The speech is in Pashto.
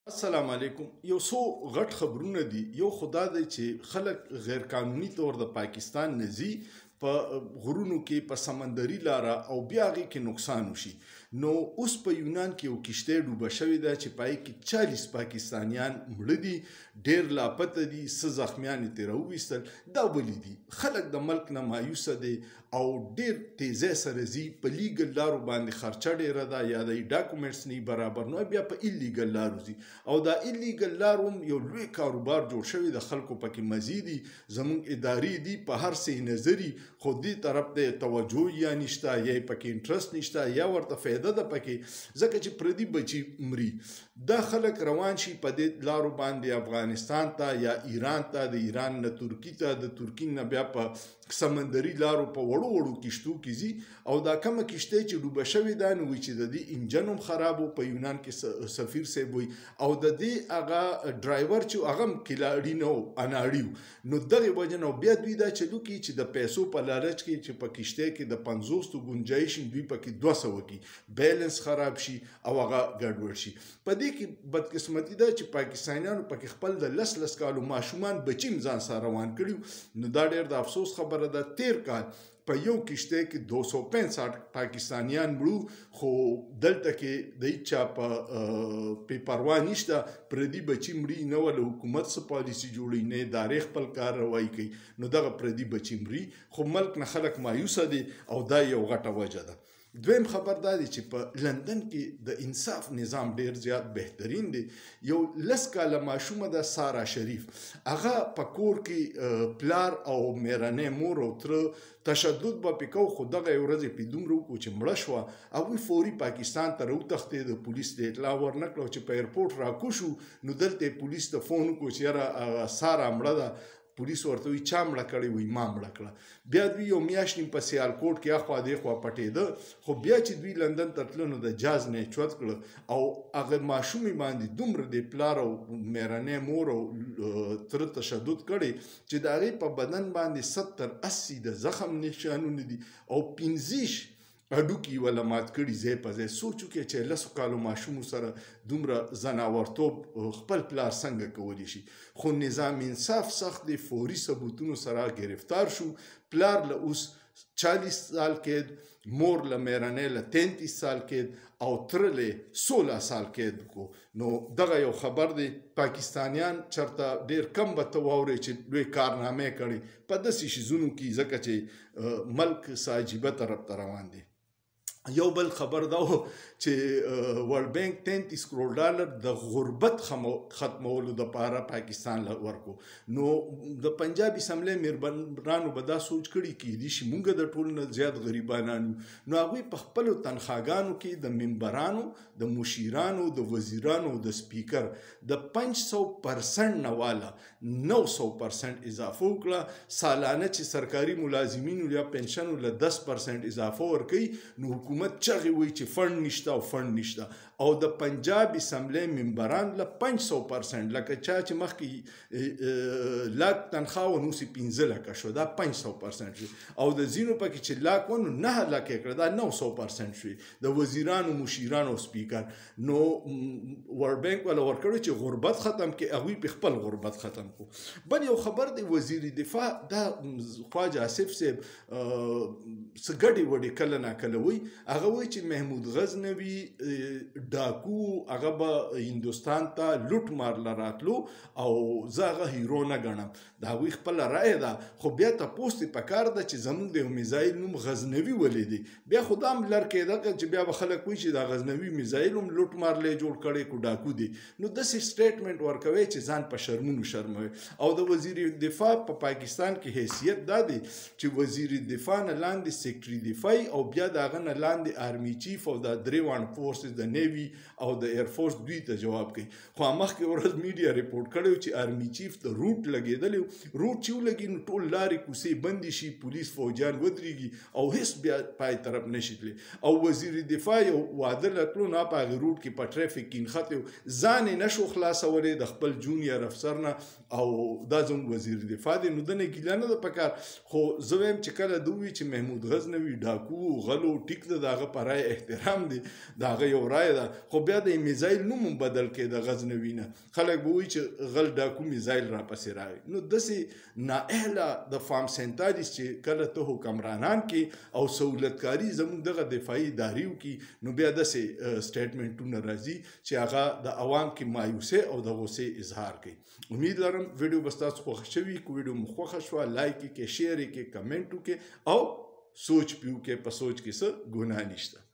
السلام علیکم. یو څو غټ خبرونه دي. یو خدا دی چې خلک غیر قانوني طور د پاکستان نه ځي په غرونو کې په سمندري لاره او بیا هغې کې نقصان وشي. نو اوس په یونان کې یو کشتۍ ډوبه شوې ده چې په هغې کې 40 پاکستانیان مړه دي، ډېر لاپته دي، څه زخمیان یې ترې راوویستل. دا ولې دي؟ خلک د ملک نه مایوسه دی او ډېر تیزۍ سره ځي. په لیګل لارو باندې خرچه ډېره ده، یا د ډاکومنټس نه برابر، نو بیا په ایلیګل لارو ځي او دا ایلیګل لارو هم یو لوی کاروبار جوړ شوی د خلکو پکې مزي دي. زموږ ادارې دي په هر څه نظري، خو دې طرف ته توجه یا نشته، یا پکې انټرست نشته، یا ورته فایده ده پکې، ځکه چې پردي بچي مري. دا خلک روان شي په دې لارو باندې افغانستان ته یا ایران ته، د ایران نه ترکي ته، د ترکي نه بیا په سمندري لارو په وړو وړو کشتو کې ځي. او دا کومه کشتۍ چې ډوبه شوې ده، نو وایي چې د دې انجن هم خراب و. په یونان کې سفیر صاحب وایي او د دې هغه ډرایور چې هغه هم کلاړي نه و، اناړي و. نو دغې وجه نه بیا دوی دا چلو کوي چې د پیسو په لالچ کې چې په کشتۍ کې د 50 ګنجایش دوی پکې 200 کړي، بیلنس خراب شي او هغه ګډوډ شي. په دې کې بدقسمتي ده چې پاکستانیانو پکې خپل د 10 کالو ماشومان بچي هم ځان سره روان کړي. نو دا ډېر د افسوس خبره ده. تیر کال په یو کشتۍ کې 265 پاکستانیان مړو، خو دلته کې د هیچا په پروا نشته، پردي بچي مړي نه، ولا حکومت څه پالیسي جوړوي، نه ادارې خپل کار روایي کوي. نو دغه پردي بچي مري، خو ملک نه خلک مایوسه دي او دا یو غټه وجه ده. دویم خبر دا دی چې په لندن کې د انصاف نظام ډیر زیات بهترین دی. یو 10 کاله ماشومه ده، سارا شریف، هغه په کور کې پلار او میرنۍ مور او تره تشدد به پې کوو، خو دغه یې ورځې پې دومره وکړو چې مړه شوه. هغوی فوري پاکستان ته راوتښتېده، پولیس ته اطلاع ورنه کړه چې په ایرپورټ راکوشو. نو دلته یې پولیس ته فون وکړو چې یاره سارا مړه ده. پولیس ورته وایي چا مړه کړې؟ وایي ما مړه کړه. بیا دوی یو میاشت نیم په سیالکوټ کې اخوا دېخوا پټېده، خو بیا چې دوی لندن ته تلل نو د جاز نه یې چوت کړه او هغه ماشومې باندې دومره د پلار او میرنۍ مور او تره تشدد کړی چې د هغې په بدن باندې 70-80 د زخم نشانونه دي او 15 هډوکي ولا مات کړي ځای په ځای. سوچ وکړئ چې 10 کالو ماشومو سره دومره ځناورتوب خپل پلار څنګه کولی شي. خو نظام انصاف سخت دی، فوري ثبوتونو سره گرفتار شو. پلار له اوس 40 سال قید، مور له میرنۍ له 33 سال قید او تره له 16 سال قید کو. نو دغه یو خبر دی. پاکستانیان چرته ډیر کم به ته واورئ چې لوی کارنامې کړي په داسې شیزونو کې، ځکه چې ملک څه عجیبه طرف ته روان دی. یو بل خبر دا و چې ورلډ بینک 33 کروڑ ډالر د غربت ختمولو دپاره پاکستان له ورکو. نو د پنجاب اسمبلی ممبرانو به دا سوچ کړي کیدای شي موږ د ټولو نه زیات غریبانان یو. نو هغوی په خپلو تنخواګانو کې د ممبرانو، د مشیرانو، د وزیرانو، د سپیکر د 500% نه والا 900% اضافه وکړه. سالانه چې سرکاري ملازمینو یا پنشنو له 10% اضافه ورکوي، نو حکومت چغې وایي چې فنډ نشته او فنډ نشته. او د پنجاب اسمبلی ممبران له 500%، لکه چا چې مخکې لاک تنخواه و نو اوس یې 15 لکه شو، دا 500% شوي. او د ځینو پکې چې لاک و نو 9 لکه یې کړه، دا 900% شوي، د وزیرانو، مشیرانو او سپیکر. نو ورلډ بینک والا ورکړی چې غربت ختم کړي، هغوی په خپل غربت ختم کړو. بل یو خبر دی، وزیر دفاع دا خواجه آصف صاحب څه ګډې وډې کله ناکله وایي. هغه وایي چې محمود غزنوي ډاکو هغه به هندوستان ته لوټ مار له راتلو او زه هغه هیرو نه ګڼم. د هغوی خپله رایه ده، خو بیا تپوس دې پکار ده چې زموږ د یو میزایل نوم غزنوي ولې دی. بیا خو دا هم لر کېده چې بیا به خلک وایي چې دا غزنوي میزایل هم لوټ مار لی جوړ کړی کو ډاکو دی. نو داسې سټیټمنټ ورکوي چې ځان په شرمونو شرموي. او د وزیر دفاع په پاکستان کې حیثیت دا دی چې وزیر دفاع نه لاندې سیکټري دفاعي او بیا د هغه نه لاندې آرمي چیف او د درې وان فورسز، د نیوي او د ایرفورس دوی ته جواب کوي. خو مخکې ورځ میډیا ریپورټ کړی چې آرمي چیف ته روټ لګېدلی، روټ چې ولګي نو ټول لارې کوڅې بندې شي، پولیس فوجیان ودرېږي او هېڅ بیا پای طرف نشي تللی. او وزیر دفاع یو واده له تلو نه په هغې روټ کې په ټریفک کې نښتی و، ځان یې نشو خلاصولی د خپل جونیر افسر نه، او دا زموږ وزیر دفاع دی. نو دنه ګیله نه ده پکار. خو زه وایم چې کله ده ووایي چې محمود غزنوي ډاکو غلو، ټیک ده، د هغه په رایه احترام دی، د هغه یو رایه ده. خو بیا د میزایل نوم بدل کې د غزنوي نه خلک به وایي چې غل ډاکو میزایل را پسې راغی نو داسې نااهله د فارم سینتالیس چې کله ته حکمرانان کې او سہولتکاري زموږ دغه دفاعي ادارې وکړي نو بیا داسې سټیټمنټونه راځي چې هغه د عوام کې مایوسۍ او د غوسې اظهار کوي امید لرم ویډیو به ستاسو خوښ شوي که ویډیو مو خوښه شوه لایک یې کړئ شیر یې کړئ کمنټ وکړئ او سوچ پیو کې په سوچ کې څه ګناه نشته